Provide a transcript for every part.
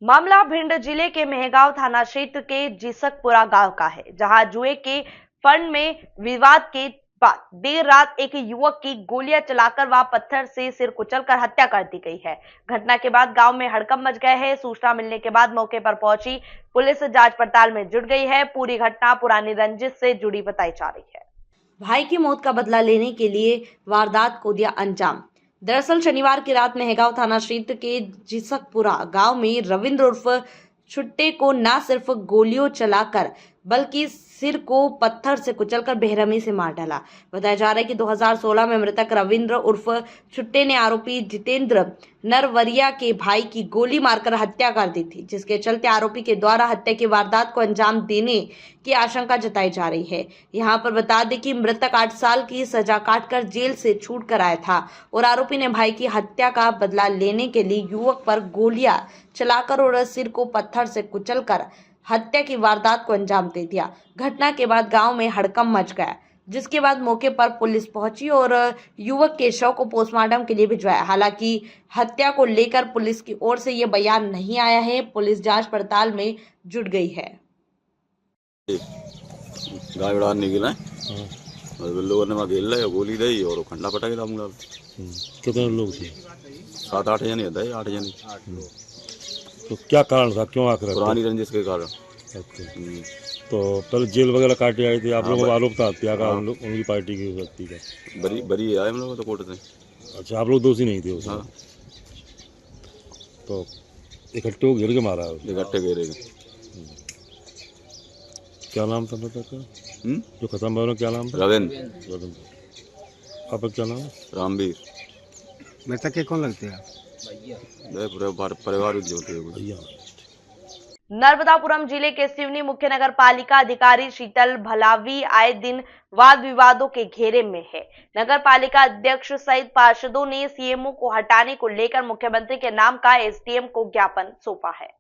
मामला भिंड जिले के मेहगांव थाना क्षेत्र के जिसकपुरा गांव का है, जहां जुए के फंड में विवाद के बाद देर रात एक युवक की गोलियां चलाकर व पत्थर से सिर कुचलकर हत्या कर दी गई है। घटना के बाद गांव में हड़कंप मच गए हैं। सूचना मिलने के बाद मौके पर पहुंची पुलिस जांच पड़ताल में जुट गई है। पूरी घटना पुरानी रंजिश से जुड़ी बताई जा रही है। भाई की मौत का बदला लेने के लिए वारदात को दिया अंजाम। दरअसल शनिवार की रात मेहगांव थाना क्षेत्र के जिसकपुरा गांव में रविंद्र उर्फ छुट्टे को न सिर्फ गोलियों चलाकर बल्कि सिर को पत्थर से कुचलकर बेरहमी से मार डाला। बताया जा रहा है कि 2016 में मृतक रविंद्र उर्फ छुट्टे ने आरोपी जितेंद्र नरवरिया के भाई की गोली मारकर हत्या कर दी थी, जिसके चलते आरोपी के द्वारा हत्या की वारदात को अंजाम देने की आशंका जताई जा रही है। यहाँ पर बता दें कि मृतक 8 साल की सजा काटकर जेल से छूट कर आया था और आरोपी ने भाई की हत्या का बदला लेने के लिए युवक पर गोलियां चलाकर और सिर को पत्थर से कुचलकर हत्या की वारदात को अंजाम दे दिया। घटना के बाद गांव में हड़कंप मच गया, जिसके बाद मौके पर पुलिस पहुंची और युवक के शव को पोस्टमार्टम के लिए भिजवाया। हालांकि हत्या को लेकर पुलिस की ओर से यह बयान नहीं आया है। पुलिस जांच पड़ताल में जुट गई है। गाय उड़ान नहीं गिला लोगों ने वहाँ खेल रहे गोली दी और खंडा पटा गिरा। कितने लोग थे? 7-8 जने थे। 8 जने। तो क्या कारण था, क्यों आकर? पुरानी रंजिश के कारण। तो पहले जेल वगैरह काटे आए थे, आप लोगों का आरोप था हत्या का, उनकी पार्टी की व्यक्ति का। बरी आए हम लोग तो कोर्ट से। अच्छा, आप लोग दोषी नहीं थे उसमें? तो इकट्ठे हो घेर के मारा? इकट्ठे घेरे। क्या नाम था मृतक का? जो खत्म हुआ क्या नाम था? रविंद्र। आपका क्या नाम? रामवीर। मृतक के कौन लगते हैं? परिवार भैया। नर्मदापुरम जिले के सिवनी मुख्य नगर पालिका अधिकारी शीतल भलावी आए दिन वाद विवादों के घेरे में है। नगर पालिका अध्यक्ष सहित पार्षदों ने सीएमओ को हटाने को लेकर मुख्यमंत्री के नाम का एसडीएम को ज्ञापन सौंपा है।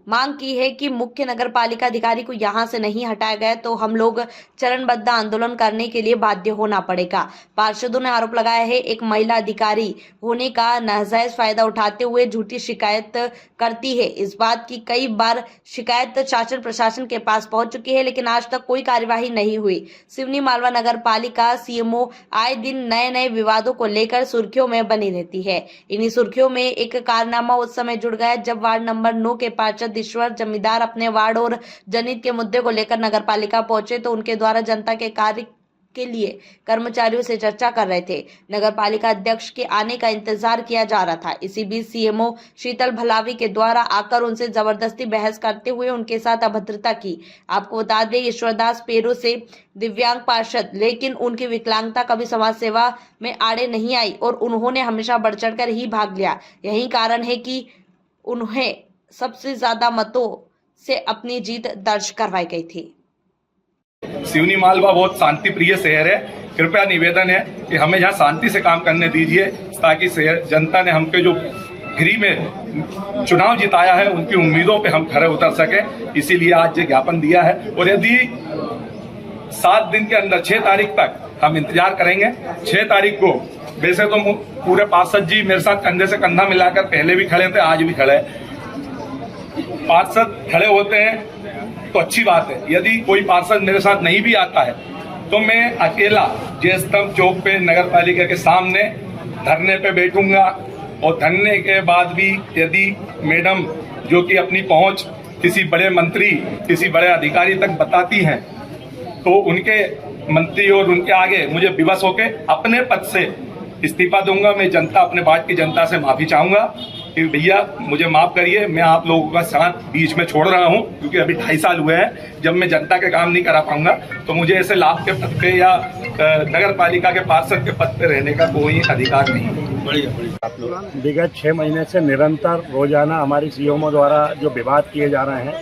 मांग की है कि मुख्य नगर पालिका अधिकारी को यहां से नहीं हटाया गया तो हम लोग चरणबद्ध आंदोलन करने के लिए बाध्य होना पड़ेगा। पार्षदों ने आरोप लगाया है एक महिला अधिकारी होने का नाजायज फायदा उठाते हुए झूठी शिकायत करती है। इस बात की कई बार शिकायत शासन प्रशासन के पास पहुंच चुकी है, लेकिन आज तक कोई कार्यवाही नहीं हुई। सिवनी मालवा नगर पालिका सीएमओ आए दिन नए नए विवादों को लेकर सुर्खियों में बनी रहती है। इन्हीं सुर्खियों में एक कारनामा उस समय जुड़ गया जब वार्ड नंबर 9 के पार्षद ईश्वर जमींदार अपने वार्ड और जनहित के मुद्दे को लेकर नगर पालिका पहुंचे तो उनके द्वारा जनता के कार्य के लिए कर्मचारियों से चर्चा कर रहे थे। नगर पालिका अध्यक्ष के आने का इंतजार किया जा रहा था। इसी बीच सीएमओ शीतल भलावी के द्वारा आकर उनसे जबरदस्ती बहस करते हुए उनके साथ अभद्रता की। आपको बता दें ईश्वरदास पेरू से दिव्यांग पार्षद, लेकिन उनकी विकलांगता कभी समाज सेवा में आड़े नहीं आई और उन्होंने हमेशा बढ़ चढ़कर ही भाग लिया। यही कारण है कि उन्हें सबसे ज्यादा मतों से अपनी जीत दर्ज करवाई गई थी। सिवनी मालवा बहुत शांति प्रिय शहर है। कृपया निवेदन है कि हमें यहाँ शांति से काम करने दीजिए, ताकि शहर जनता ने हमके जो फ्री में चुनाव जिताया है उनकी उम्मीदों पे हम खरे उतर सके। इसीलिए आज ये ज्ञापन दिया है और यदि 7 दिन के अंदर 6 तारीख तक हम इंतजार करेंगे। 6 तारीख को वैसे तो पूरे पार्षद जी मेरे साथ कंधे से कंधा मिलाकर पहले भी खड़े थे, आज भी खड़े। पार्षद खड़े होते हैं तो अच्छी बात है। यदि कोई पार्षद मेरे साथ नहीं भी आता है तो मैं अकेला जयस्तंभ चौक पे नगर पालिका के सामने धरने पे बैठूंगा और धरने के बाद भी यदि मैडम जो कि अपनी पहुंच किसी बड़े मंत्री किसी बड़े अधिकारी तक बताती हैं तो उनके मंत्री और उनके आगे मुझे विवश होके अपने पद से इस्तीफा दूंगा। मैं जनता अपने वार्ड की जनता से माफी चाहूंगा कि भैया मुझे माफ करिए, मैं आप लोगों का साथ बीच में छोड़ रहा हूं, क्योंकि अभी 2.5 साल हुए हैं। जब मैं जनता के काम नहीं करा पाऊंगा तो मुझे ऐसे लाभ के पद पे या नगर पालिका के पार्षद के पद पे रहने का कोई अधिकार नहीं। विगत 6 महीने से निरंतर रोजाना हमारी सीएमओ द्वारा जो विवाद किए जा रहे हैं,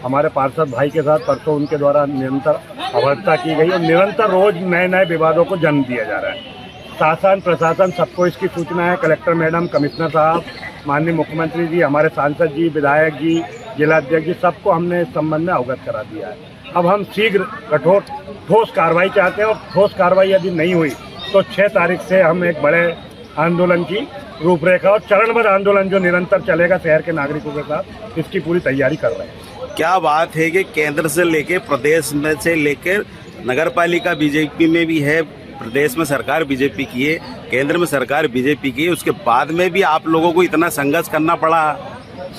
हमारे पार्षद भाई के साथ परसों उनके द्वारा निरंतर अभद्रता की गई और निरंतर रोज नए नए विवादों को जन्म दिया जा रहा है। शासन प्रशासन सबको इसकी सूचना है। कलेक्टर मैडम, कमिश्नर साहब, माननीय मुख्यमंत्री जी, हमारे सांसद जी, विधायक जी, जिलाध्यक्ष जी, सबको हमने इस संबंध में अवगत करा दिया है। अब हम शीघ्र कठोर ठोस कार्रवाई चाहते हैं और ठोस कार्रवाई यदि नहीं हुई तो 6 तारीख से हम एक बड़े आंदोलन की रूपरेखा और चरणबद्ध आंदोलन जो निरंतर चलेगा शहर के नागरिकों के साथ, इसकी पूरी तैयारी कर रहे हैं। क्या बात है कि केंद्र से लेके प्रदेश में से लेकर नगर पालिका बीजेपी में भी है, प्रदेश में सरकार बीजेपी की है, केंद्र में सरकार बीजेपी की है, उसके बाद में भी आप लोगों को इतना संघर्ष करना पड़ा।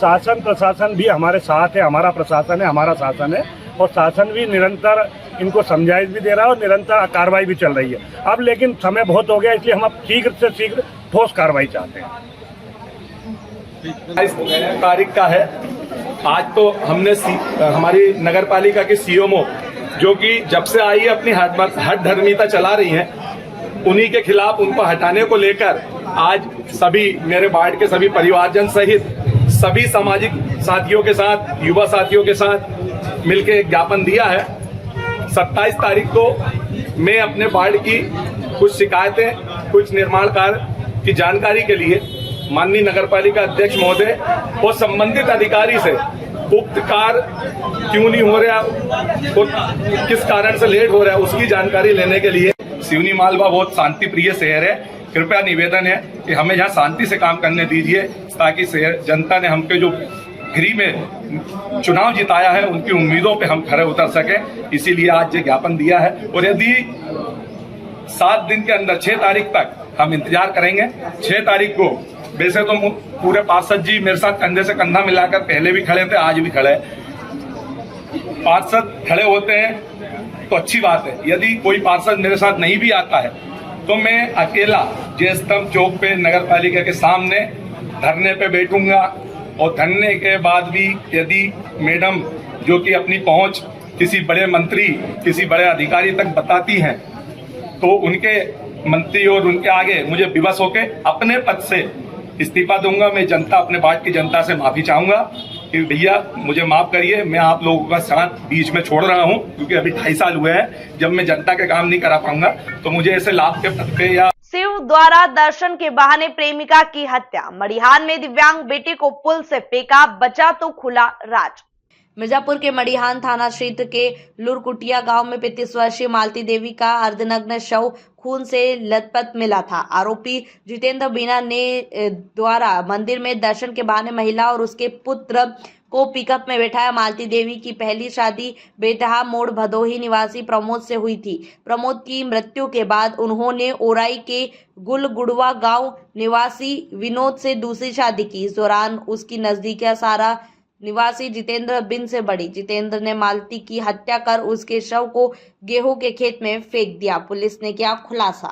शासन प्रशासन भी हमारे साथ है, हमारा प्रशासन है, हमारा शासन है, और शासन भी निरंतर इनको समझाइश भी दे रहा है और निरंतर कार्रवाई भी चल रही है। अब लेकिन समय बहुत हो गया, इसलिए हम अब शीघ्र से शीघ्र ठोस कार्रवाई चाहते हैं। 22 तारीख का है। आज तो हमने हमारी नगर पालिका के सीएमओ जो कि जब से आई है अपनी हठधर्मिता चला रही हैं, उन्हीं के खिलाफ उनको हटाने को लेकर आज सभी मेरे वार्ड के सभी परिवारजन सहित सभी सामाजिक साथियों के साथ, युवा साथियों के साथ मिलकर एक ज्ञापन दिया है। 27 तारीख को मैं अपने वार्ड की कुछ शिकायतें, कुछ निर्माण कार्य की जानकारी के लिए माननीय नगर पालिका अध्यक्ष महोदय और संबंधित अधिकारी से उक्त कार्य क्यों नहीं हो रहा और किस कारण से लेट हो रहा है उसकी जानकारी लेने के लिए। सिवनी मालवा बहुत शांति प्रिय शहर है, कृपया निवेदन है कि हमें यहाँ शांति से काम करने दीजिए ताकि शहर जनता ने हमके जो गृह में चुनाव जिताया है उनकी उम्मीदों पे हम खरे उतर सके, इसीलिए आज ये ज्ञापन दिया है। और यदि 7 दिन के अंदर 6 तारीख तक हम इंतजार करेंगे। 6 तारीख को वैसे तो पूरे पार्षद जी मेरे साथ कंधे से कंधा मिलाकर पहले भी खड़े थे, आज भी खड़े। पार्षद खड़े होते हैं तो अच्छी बात है, यदि कोई पार्षद मेरे साथ नहीं भी आता है तो मैं अकेला जयस्तंभ चौक पे नगर पालिका के सामने धरने पे बैठूंगा। और धरने के बाद भी यदि मैडम जो कि अपनी पहुंच किसी बड़े मंत्री, किसी बड़े अधिकारी तक बताती हैं तो उनके मंत्री और उनके आगे मुझे विवश होके अपने पद से इस्तीफा दूंगा। मैं जनता, अपने वार्ड की जनता से माफी चाहूंगा कि भैया मुझे माफ करिए, मैं आप लोगों का साथ बीच में छोड़ रहा हूं क्योंकि अभी 2.5 साल हुए हैं। जब मैं जनता के काम नहीं करा पाऊंगा तो मुझे ऐसे लाभ के पद पे या शिव द्वारा दर्शन के बहाने प्रेमिका की हत्या। मड़िहान में दिव्यांग बेटे को पुल से फेंका, बचा तो खुला राज। मिर्जापुर के मड़िहान थाना क्षेत्र के लुरकुटिया गांव में 35 वर्षीय मालती देवी का अर्धनग्न शव खून से लथपथ मिला था। आरोपी जितेंद्र बीना ने द्वारा मंदिर में दर्शन के बहाने महिला और उसके पुत्र को पिकअप में बैठाया। मालती देवी की पहली शादी बेतहा मोड़ भदोही निवासी प्रमोद से हुई थी। प्रमोद की मृत्यु के बाद उन्होंने ओराई के गुलगुड़वा गांव निवासी विनोद से दूसरी शादी की। इस दौरान उसकी नजदीकी सारा निवासी जितेंद्र बिन से बढ़ी। जितेंद्र ने मालती की हत्या कर उसके शव को गेहूं के खेत में फेंक दिया। पुलिस ने किया खुलासा।